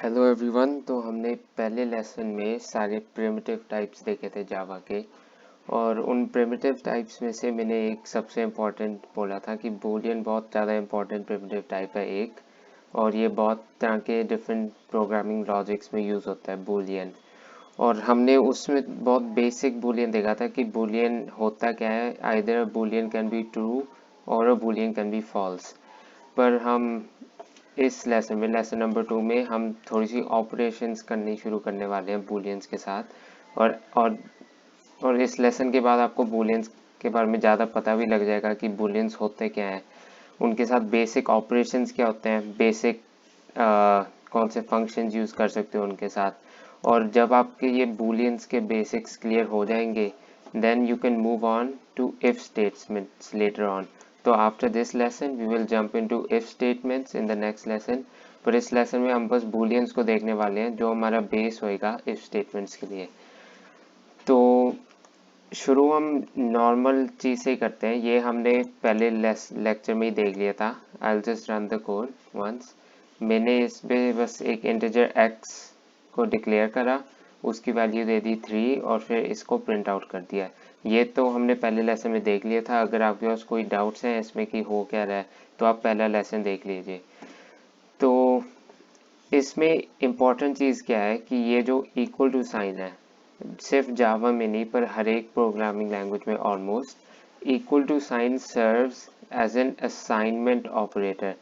Hello everyone. तो हमने पहले लेसन में सारे प्रिमिटिव टाइप्स देखे थे जावा के, और उन प्रिमिटिव टाइप्स में से मैंने एक सबसे इम्पोर्टेंट बोला था कि बूलियन बहुत ज़्यादा इम्पोर्टेंट प्रिमिटिव टाइप है एक, और ये बहुत तरह के डिफरेंट प्रोग्रामिंग लॉजिक्स में यूज़ होता है बूलियन। और हमने उसमें बहुत बेसिक बूलियन देखा था कि बूलियन होता क्या है, either Boolean can be true और अ बूलियन कैन बी फॉल्स। पर हम इस लेसन में, लेसन नंबर 2 में, हम थोड़ी सी ऑपरेशंस करनी शुरू करने वाले हैं बूलियंस के साथ। और इस लेसन के बाद आपको बूलियंस के बारे में ज़्यादा पता भी लग जाएगा कि बूलियंस होते क्या हैं, उनके साथ बेसिक ऑपरेशंस क्या होते हैं, बेसिक कौन से फंक्शंस यूज़ कर सकते हो उनके साथ। और जब आपके ये बूलियंस के बेसिक्स क्लियर हो जाएंगे, then you can move on to if statements later on. तो after this lesson we will jump into if statements in the next lesson. पर इस लेसन में हम बस बूलियंस को देखने वाले हैं जो हमारा बेस होएगा if statements के लिए। तो शुरू हम नॉर्मल चीज़ से ही करते हैं। ये हमने पहले लेक्चर में ही देख लिया था। I'll just run the code once. मैंने इस पे बस एक इंटीजर x को डिक्लेयर करा, उसकी वैल्यू दे दी 3 और फिर इसको प्रिंट आउट कर दिया। ये तो हमने पहले लेसन में देख लिया था। अगर आपके पास कोई डाउट्स हैं इसमें कि हो क्या रहा है, तो आप पहला लेसन देख लीजिए। तो इसमें इम्पॉर्टेंट चीज़ क्या है कि ये जो इक्वल टू साइन है, सिर्फ जावा में नहीं पर हर एक प्रोग्रामिंग लैंग्वेज में almost equal to sign serves as an assignment operator.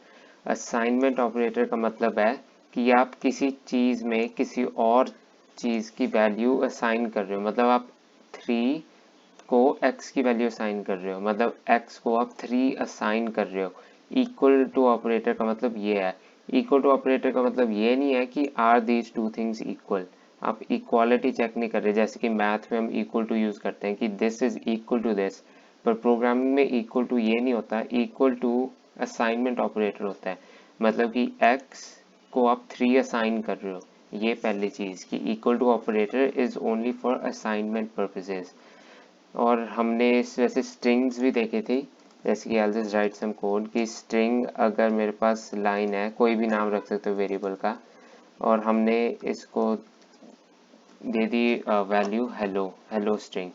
Assignment operator का मतलब है कि आप किसी चीज़ में किसी और चीज़ की वैल्यू असाइन कर रहे हो। मतलब आप 3 को x की वैल्यू असाइन कर रहे हो, मतलब x को आप 3 असाइन कर रहे हो। इक्वल टू ऑपरेटर का मतलब ये है। इक्वल टू ऑपरेटर का मतलब ये नहीं है कि are these two things equal. आप इक्वालिटी चेक नहीं कर रहे, जैसे कि मैथ में हम इक्वल टू यूज करते हैं कि this is equal to this. पर प्रोग्रामिंग में इक्वल टू ये नहीं होता, इक्वल टू असाइनमेंट ऑपरेटर होता है। मतलब कि x को आप 3 असाइन कर रहे हो। ये पहली चीज़ कि equal to operator is only for assignment purposes. और हमने इस वैसे स्ट्रिंग्स भी देखी थी, जैसे कि I'll just write some code कि स्ट्रिंग अगर मेरे पास लाइन है, कोई भी नाम रख सकते हो वेरिएबल का, और हमने इसको दे दी वैल्यू हेलो, हेलो स्ट्रिंग।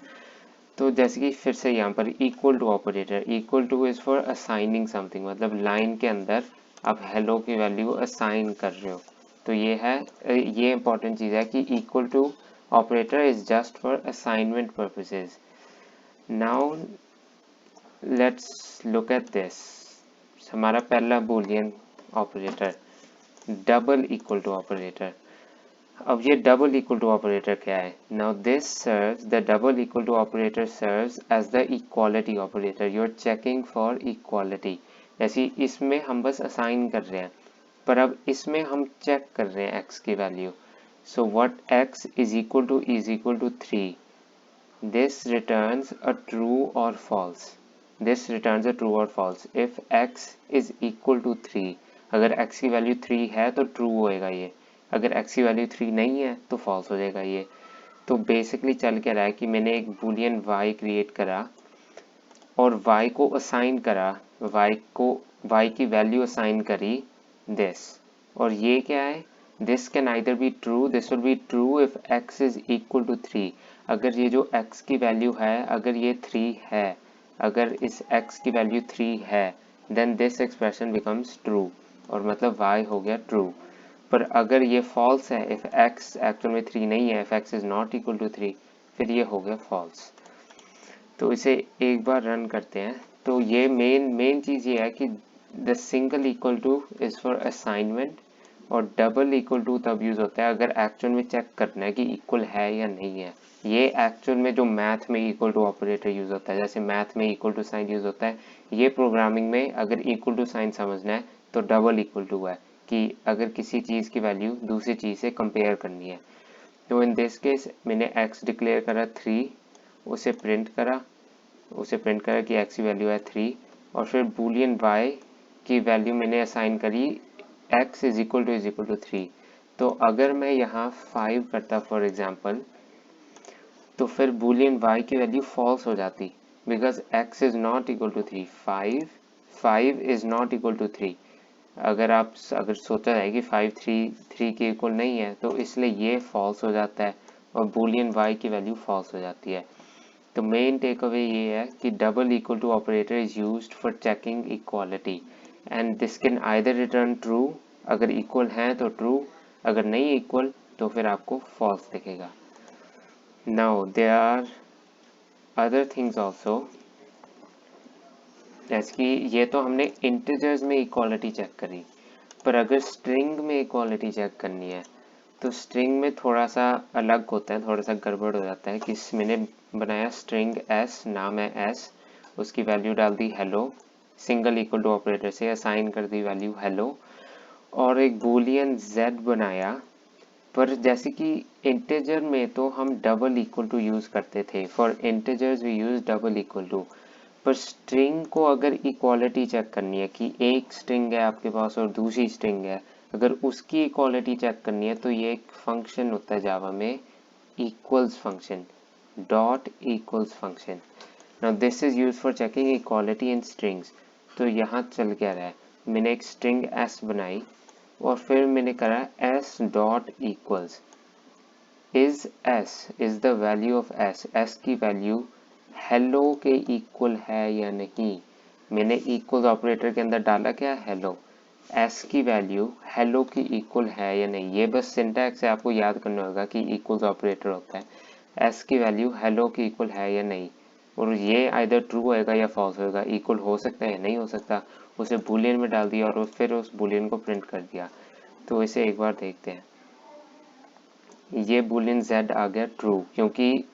तो जैसे कि फिर से यहाँ पर equal to operator, equal to is for assigning something, मतलब लाइन के अंदर आप हेलो की वैल्यू असाइन कर रहे हो। तो ये है, ये इंपॉर्टेंट चीज़ है कि equal to operator is just for assignment purposes. Now let's look at this. हमारा पहला boolean operator, double equal to operator. अब ये डबल इक्वल टू ऑपरेटर क्या है? Now this serves, the double equal to operator serves as the equality operator. You are checking for equality. जैसे इसमें हम बस असाइन कर रहे हैं, पर अब इसमें हम चेक कर रहे हैं x की value. So what x is equal to 3, this returns a true or false. This returns a true or false. If x is equal to 3, अगर x की वैल्यू 3 है तो ट्रू होएगा ये, अगर x की वैल्यू 3 नहीं है तो फॉल्स हो जाएगा ये। तो बेसिकली चल क्या रहा है कि मैंने एक बूलियन y क्रिएट करा और y को असाइन करा, y की वैल्यू असाइन करी दिस, और ये क्या है? This can either be true, this will be true if x is equal to 3। अगर ये जो x की वैल्यू है, अगर ये 3 है, अगर इस x की वैल्यू 3 है, then this expression becomes true, और मतलब y हो गया ट्रू। पर अगर ये फॉल्स है, इफ x एक्चुअल में 3 नहीं है, if x is not equal to 3, फिर ये हो गया फॉल्स। तो इसे एक बार रन करते हैं। तो ये मेन चीज़ ये है कि the single equal to is for assignment, और डबल इक्वल टू तब यूज़ होता है अगर एक्चुअल में चेक करना है कि इक्वल है या नहीं है। ये एक्चुअल में जो मैथ में इक्वल टू ऑपरेटर यूज़ होता है, जैसे मैथ में इक्वल टू साइन यूज़ होता है, ये प्रोग्रामिंग में अगर इक्वल टू साइन समझना है तो डबल इक्वल टू है कि अगर किसी चीज़ की वैल्यू दूसरी चीज़ से कंपेयर करनी है। तो इन दिस केस मैंने x डिक्लेयर करा 3, उसे प्रिंट करा कि x की वैल्यू है 3, और फिर बूलियन y की वैल्यू मैंने असाइन करी x इज इक्वल टू 3। तो अगर मैं यहाँ 5 करता फॉर एग्जाम्पल, तो फिर बूलियन y की वैल्यू फॉल्स हो जाती, because x is not equal to 3। 5 is not equal to 3। अगर सोचा जाए कि 5 3 के इक्वल नहीं है तो इसलिए ये फॉल्स हो जाता है और बूलियन y की वैल्यू फॉल्स हो जाती है। तो मेन टेक अवे ये है कि double equal to operator is used for checking equality and this can either return true, अगर इक्वल है तो ट्रू, अगर नहीं इक्वल तो फिर आपको फॉल्स दिखेगा। Now there are other things also, जैसे कि ये तो हमने इंटीजर्स में इक्वालिटी चेक करी, पर अगर स्ट्रिंग में इक्वालिटी चेक करनी है तो स्ट्रिंग में थोड़ा सा अलग होता है, थोड़ा सा गड़बड़ हो जाता है कि मैंने बनाया स्ट्रिंग s, नाम है s, उसकी वैल्यू डाल दी hello, single equal to operator से असाइन कर दी वैल्यू हेलो, और एक बूलियन z बनाया। पर जैसे कि इंटीजर में तो हम डबल इक्वल टू यूज करते थे, for integers we use double equal to, पर स्ट्रिंग को अगर इक्वालिटी चेक करनी है कि एक स्ट्रिंग है आपके पास और दूसरी स्ट्रिंग है, अगर उसकी इक्वालिटी चेक करनी है तो ये एक फंक्शन होता है जावा में, equals function, dot equals function. Now this is use for checking equality in strings. तो यहाँ चल क्या रहा है, मैंने एक स्ट्रिंग s बनाई और फिर मैंने करा s dot equals is the value of s की वैल्यू हेलो के इक्वल है या नहीं। मैंने इक्वल ऑपरेटर के अंदर डाला क्या, हेलो, s की वैल्यू हेलो की इक्वल है या नहीं। ये बस सिंटैक्स है, आपको याद करना होगा कि इक्वल ऑपरेटर होता है, s की वैल्यू हेलो की इक्वल है या नहीं, और ये आइदर ट्रू होएगा या फॉल्स होएगा, इक्वल हो सकता है या नहीं हो सकता। उसे बूलियन में डाल दिया और फिर उस बूलियन को प्रिंट कर दिया। तो इसे एक बार देखते हैं, ये बूलियन z आ गया ट्रू क्योंकि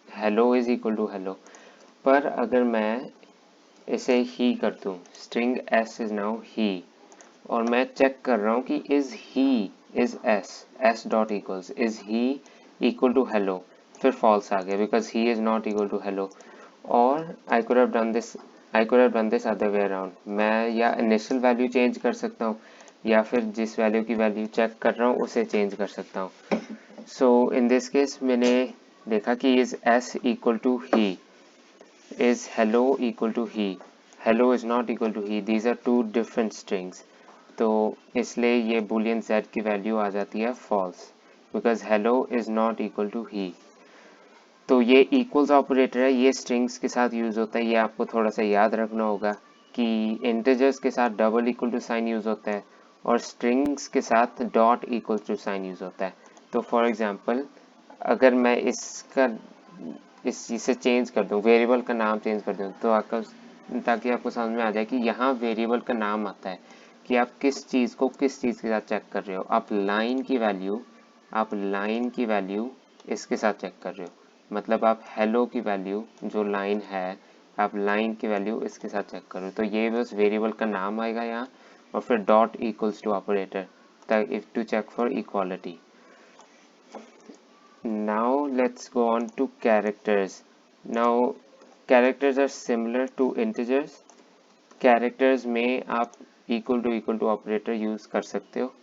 hello is equal to hello. पर अगर मैं इसे ही कर दूं, string s is now he, और मैं चेक कर रहा हूं कि is s dot equals is he equal to hello, फिर फॉल्स आ गया because he is not equal to hello. और I could have done this other way around, मैं या इनिशियल वैल्यू चेंज कर सकता हूँ या फिर जिस वैल्यू की वैल्यू चेक कर रहा हूँ उसे चेंज कर सकता हूँ। सो इन दिस केस मैंने देखा कि इज s इक्वल टू ही, is hello equal to he, hello is not equal to he, these are two different strings। तो इसलिए ये boolean z की वैल्यू आ जाती है false because hello is not equal to he। तो ये equals operator है, ये strings के साथ यूज होता है, ये आपको थोड़ा सा याद रखना होगा कि integers के साथ double equal to sign use होता है और strings के साथ dot equal to sign use होता है। तो फॉर एग्जाम्पल अगर मैं इस चीज़ से चेंज कर दूं, वेरिएबल का नाम चेंज कर दूं, तो आपका, ताकि आपको समझ में आ जाए कि यहाँ वेरिएबल का नाम आता है कि आप किस चीज़ को किस चीज़ के साथ चेक कर रहे हो। आप लाइन की वैल्यू इसके साथ चेक कर रहे हो, मतलब आप हेलो की वैल्यू जो लाइन है, आप लाइन की वैल्यू इसके साथ चेक कर रहे हो। तो ये बस वेरिएबल का नाम आएगा यहाँ और फिर dot equals to operator to check for equality. Now let's go on to characters. Now characters are similar to integers. Characters में आप equal to operator यूज कर सकते हो।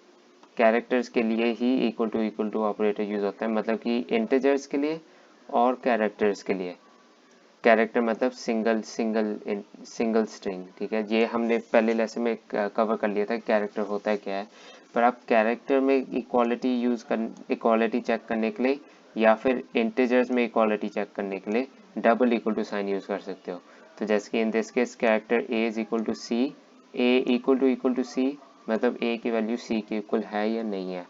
Characters के लिए ही equal to operator यूज होता है, मतलब कि integers के लिए और characters के लिए। कैरेक्टर मतलब सिंगल स्ट्रिंग, ठीक है। ये हमने पहले लेसन में कवर कर लिया था कैरेक्टर होता है क्या है। पर आप कैरेक्टर में इक्वालिटी चेक करने के लिए या फिर इंटीजर्स में इक्वालिटी चेक करने के लिए double equal to sign use कर सकते हो। तो जैसे कि in this case character a is equal to C, a equal to C मतलब a की वैल्यू c के इक्वल है या नहीं है।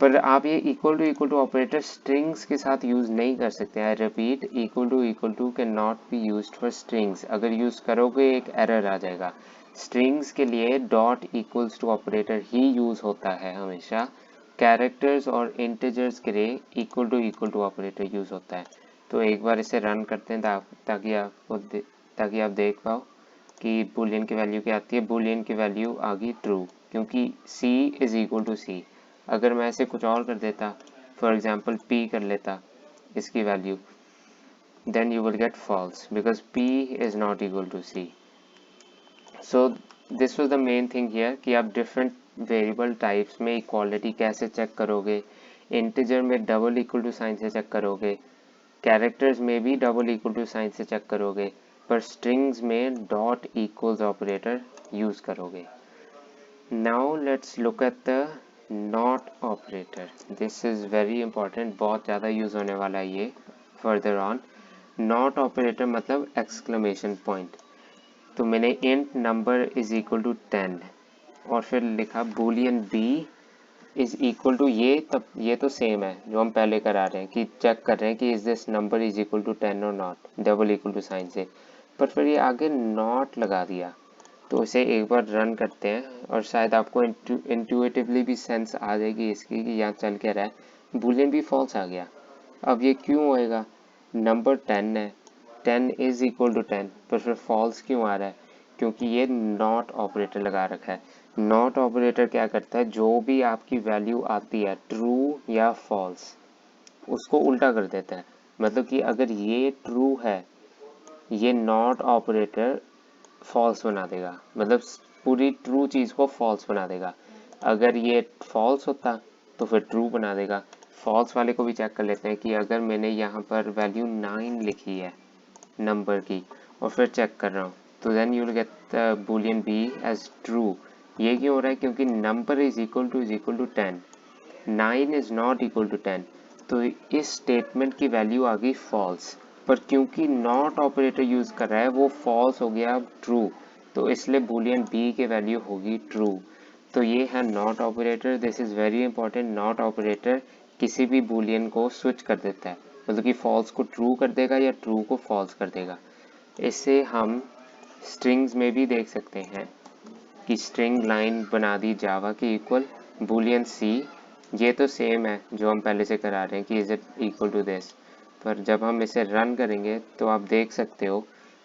पर आप ये इक्वल टू ऑपरेटर स्ट्रिंग्स के साथ यूज नहीं कर सकते। I repeat, equal to can not be used for strings. अगर यूज करोगे एक एरर आ जाएगा। स्ट्रिंग्स के लिए डॉट इक्वल्स टू ऑपरेटर ही यूज होता है हमेशा। कैरेक्टर्स और इंटीजर्स के लिए इक्वल टू ऑपरेटर यूज होता है। तो एक बार इसे रन करते हैं ताकि आप देख पाओ कि बूलियन की वैल्यू क्या आती है। बूलियन की वैल्यू आ गई ट्रू क्योंकि c इज इक्वल टू सी। अगर मैं ऐसे कुछ और कर देता, फॉर एग्जाम्पल p कर लेता इसकी वैल्यू, then you will get false because p is not equal to c। So this was the main thing here कि आप डिफरेंट वेरिएबल टाइप्स में इक्वालिटी कैसे चेक करोगे। इंटीजर में डबल इक्वल टू साइन से चेक करोगे, कैरेक्टर्स में भी डबल इक्वल टू साइन से चेक करोगे, पर स्ट्रिंग्स में डॉट इक्वल्स ऑपरेटर यूज करोगे। Now let's look at the not operator. This is very important, बहुत ज़्यादा यूज़ होने वाला है ये फर्दर ऑन. नॉट ऑपरेटर मतलब एक्सक्लेमेशन पॉइंट. तो मैंने int number is equal to 10 और फिर लिखा boolean b is equal to ये. तब ये तो सेम है जो हम पहले करा रहे हैं कि चेक कर रहे हैं कि is this number is equal to 10 और not, double equal to sign से. पर फिर ये आगे नॉट लगा दिया. तो इसे एक बार रन करते हैं और शायद आपको इंट्यूटिवली भी सेंस आ जाएगी इसकी कि यहाँ चल क्या रहा है. बूलियन भी फॉल्स आ गया. अब ये क्यों होएगा? नंबर 10 है, 10 इज इक्वल टू 10, पर फिर फॉल्स क्यों आ रहा है? क्योंकि ये नॉट ऑपरेटर लगा रखा है. नॉट ऑपरेटर क्या करता है, जो भी आपकी वैल्यू आती है ट्रू या फॉल्स, उसको उल्टा कर देता है. मतलब कि अगर ये ट्रू है, ये नॉट ऑपरेटर फॉल्स बना देगा, मतलब पूरी ट्रू चीज़ को फॉल्स बना देगा. अगर ये फॉल्स होता तो फिर ट्रू बना देगा. फॉल्स वाले को भी चेक कर लेते हैं कि अगर मैंने यहाँ पर वैल्यू 9 लिखी है नंबर की और फिर चेक कर रहा हूँ, तो then you will get the boolean b as true. ये क्यों हो रहा है? क्योंकि number is equal to 10, 9 is not equal to 10. तो इस स्टेटमेंट की वैल्यू आ गई फॉल्स. पर क्योंकि नॉट ऑपरेटर यूज कर रहा है वो फॉल्स हो गया अब ट्रू, तो इसलिए बूलियन बी की वैल्यू होगी ट्रू. तो ये है not operator. This is very important. Not operator किसी भी बूलियन को स्विच कर देता है, मतलब कि फॉल्स को ट्रू कर देगा या ट्रू को फॉल्स कर देगा. इसे हम स्ट्रिंग्स में भी देख सकते हैं कि स्ट्रिंग लाइन बना दी जावा के इक्वल बूलियन सी. ये तो सेम है जो हम पहले से करा रहे हैं कि is it equal to this. पर जब हम इसे रन करेंगे तो आप देख सकते हो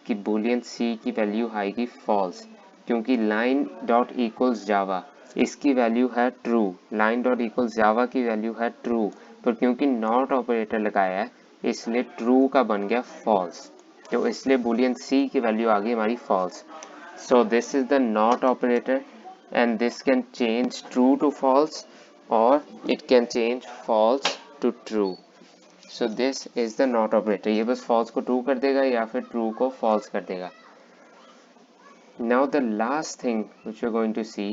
कि बूलियन सी की वैल्यू आएगी फॉल्स, क्योंकि लाइन डॉट इक्वल्स जावा इसकी वैल्यू है ट्रू. लाइन डॉट इक्वल्स जावा की वैल्यू है ट्रू, पर क्योंकि नॉट ऑपरेटर लगाया है इसलिए ट्रू का बन गया फॉल्स. तो इसलिए बूलियन सी की वैल्यू आ गई हमारी false. So this is the not operator, and this can change true to false or it can change false to true. So this is the not operator. ये बस false को true कर देगा या फिर true को false कर देगा. Now the last thing which we're going to see,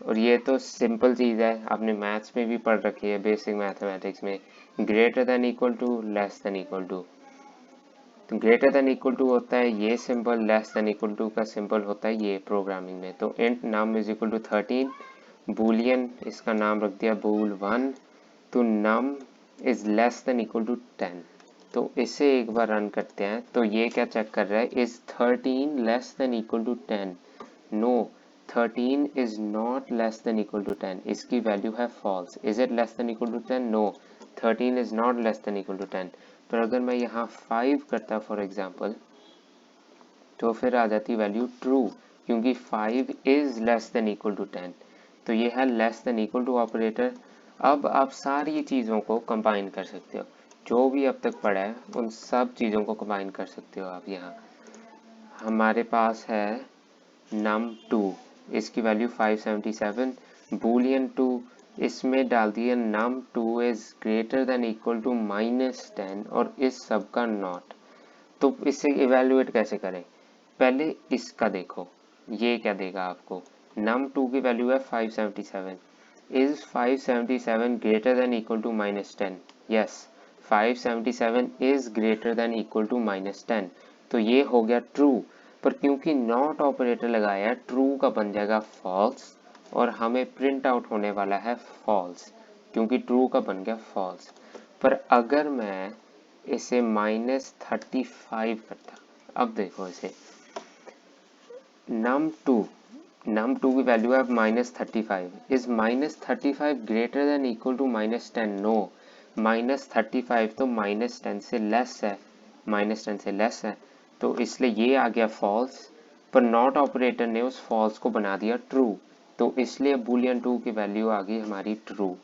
और ये तो सिंपल चीज़ है, आपने मैथ्स में भी पढ़ रखी है, बेसिक मैथमेटिक्स में, greater than equal to, less than equal to. तो ग्रेटर देन इक्वल टू होता है ये symbol, less than equal to का सिंबल होता है ये प्रोग्रामिंग में. तो int num is equal to 13, boolean इसका नाम रख दिया bool1, तो num is less than equal to 10. तो इसे एक बार रन करते हैं. तो ये क्या चेक कर रहा है, is 13 less than equal to 10? No, 13 is not less than equal to 10. इसकी वैल्यू है false. Is it less than equal to 10? No, 13 is not less than equal to 10. पर अगर मैं यहाँ 5 करता फॉर एग्जाम्पल, तो फिर आ जाती वैल्यू ट्रू, क्योंकि 5 is less than equal to 10. तो ये है less than equal to operator. अब आप सारी चीज़ों को कंबाइन कर सकते हो, जो भी अब तक पढ़ा है उन सब चीज़ों को कंबाइन कर सकते हो आप. यहाँ हमारे पास है num2, इसकी वैल्यू 577, boolean 2, इसमें डाल दिया num2 is greater than equal to -10 और इस सब का नॉट. तो इसे इवेल्युएट कैसे करें? पहले इसका देखो, ये क्या देगा आपको. num2 की वैल्यू है 577. Is 577 greater than equal to -10? Yes, 577 is greater than equal to -10. तो ये हो गया ट्रू. पर क्योंकि नॉट ऑपरेटर लगाया है, ट्रू का बन जाएगा फॉल्स और हमें प्रिंट आउट होने वाला है फॉल्स, क्योंकि ट्रू का बन गया फॉल्स. पर अगर मैं इसे -35 करता, अब देखो इसे, num2 की वैल्यू है -35. Is -35 greater than equal to -10? No, -35 तो -10 से लेस है, -10 से लेस है, तो इसलिए ये आ गया फॉल्स. पर नॉट ऑपरेटर ने उस फॉल्स को बना दिया ट्रू, तो इसलिए बूलियन 2 की वैल्यू आ गई हमारी ट्रू.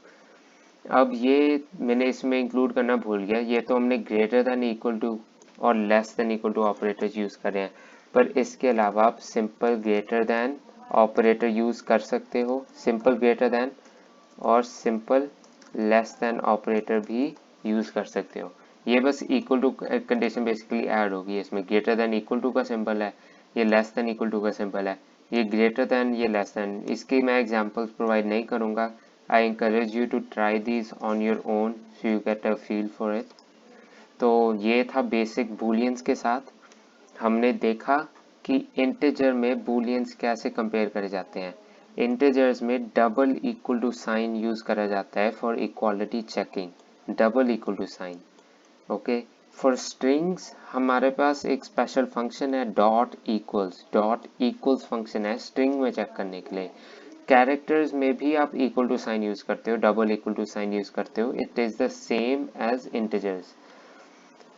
अब ये मैंने इसमें इंक्लूड करना भूल गया, ये तो हमने ग्रेटर देन इक्वल टू और less than equal to operators use कर रहे हैं, पर इसके अलावा आप simple greater than operator use कर सकते हो, सिंपल ग्रेटर देन और सिंपल लेस देन ऑपरेटर भी यूज़ कर सकते हो. ये बस equal to condition basically add होगी इसमें. ग्रेटर देन इक्वल टू का सिंबल है, ये लेस देन इक्वल टू का सिंबल है, ये ग्रेटर दैन, ये लेस दैन, इसकी मैं एग्जांपल्स प्रोवाइड नहीं करूँगा। आई encourage you to try these on your own so you get a feel for it। तो ये था बेसिक बूलियंस के साथ। हमने देखा कि इंटीजर में बूलियंस कैसे कंपेयर करे जाते हैं। इंटीजर्स में double equal to sign use करा जाता है for equality checking, double equal to sign. Okay, for strings हमारे पास एक स्पेशल फंक्शन है डॉट इक्वल्स फंक्शन है स्ट्रिंग में चेक करने के लिए। कैरेक्टर्स में भी आप इक्वल टू साइन यूज करते हो, double equal to sign use करते हो, it is the same as integers.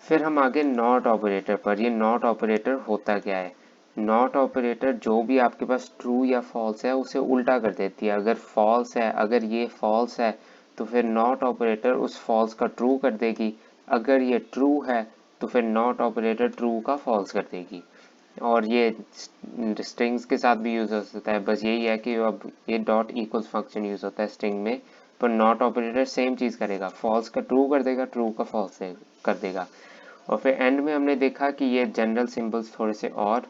फिर हम आगे नॉट ऑपरेटर पर। ये नॉट ऑपरेटर होता क्या है? नॉट ऑपरेटर जो भी आपके पास ट्रू या फॉल्स है उसे उल्टा कर देती है। अगर फॉल्स है, अगर ये फॉल्स है तो फिर नॉट ऑपरेटर उस फॉल्स का ट्रू कर देगी। अगर ये ट्रू है तो फिर नॉट ऑपरेटर ट्रू का फॉल्स कर देगी। और ये स्ट्रिंग्स के साथ भी यूज हो सकता है, बस यही है कि अब ये डॉट इक्वल्स फंक्शन यूज होता है स्ट्रिंग में, पर नॉट ऑपरेटर सेम चीज करेगा, फॉल्स का ट्रू कर देगा, ट्रू का फॉल्स कर देगा। और फिर एंड में हमने देखा कि ये जनरल सिंबल्स थोड़े से और,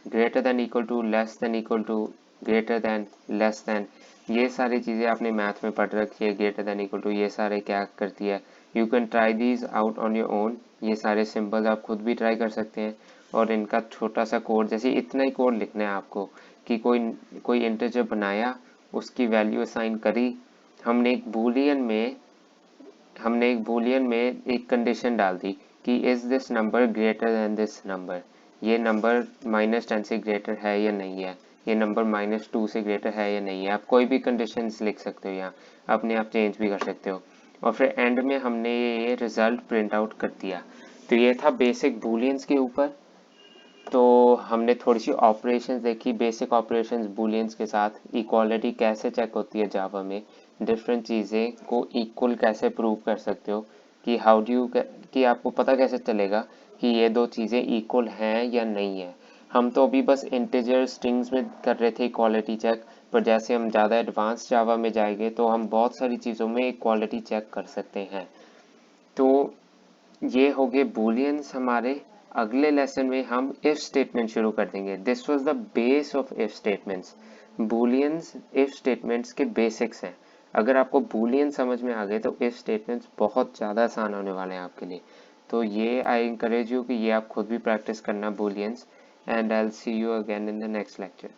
greater than equal to, less than equal to, greater than, less than, ये सारी चीज़ें आपने मैथ में पढ़ रखी है। ग्रेटर देन इक्वल टू ये सारे क्या करती है। You can try these out on your own, ये सारे सिंबल्स आप खुद भी ट्राई कर सकते हैं। और इनका छोटा सा कोड, जैसे इतना ही कोड लिखना है आपको कि कोई इंटीजर बनाया, उसकी वैल्यू असाइन करी, हमने एक बूलियन में एक कंडीशन डाल दी कि is this number greater than this number, ये नंबर -10 से ग्रेटर है या नहीं है, ये नंबर -2 से ग्रेटर है या नहीं है। आप कोई भी कंडीशंस लिख सकते हो, यहाँ अपने आप चेंज भी कर सकते हो। और फिर एंड में हमने ये रिजल्ट प्रिंट आउट कर दिया। तो ये था बेसिक बूलियंस के ऊपर। तो हमने थोड़ी सी ऑपरेशंस देखी, बेसिक ऑपरेशंस बूलियंस के साथ, इक्वालिटी कैसे चेक होती है जावा में, डिफरेंट चीज़ें को इक्वल कैसे प्रूव कर सकते हो, कि हाउ डू यू, कि आपको पता कैसे चलेगा कि ये दो चीज़ें इक्वल हैं या नहीं है। हम तो अभी बस इंटीजर स्ट्रिंग्स में कर रहे थे इक्वालिटी चेक, पर जैसे हम ज़्यादा एडवांस जावा में जाएंगे तो हम बहुत सारी चीज़ों में इक्वालिटी चेक कर सकते हैं। तो ये हो गए बूलियंस हमारे। अगले लेसन में हम इफ स्टेटमेंट शुरू कर देंगे। This was the base of if statements. Booleans if statements के बेसिक्स हैं। अगर आपको बूलियन समझ में आ गए तो इफ स्टेटमेंट्स बहुत ज़्यादा आसान होने वाले हैं आपके लिए। तो ये आई इंकरेज यू कि ये आप खुद भी प्रैक्टिस करना booleans. And I will see you again in the next lecture.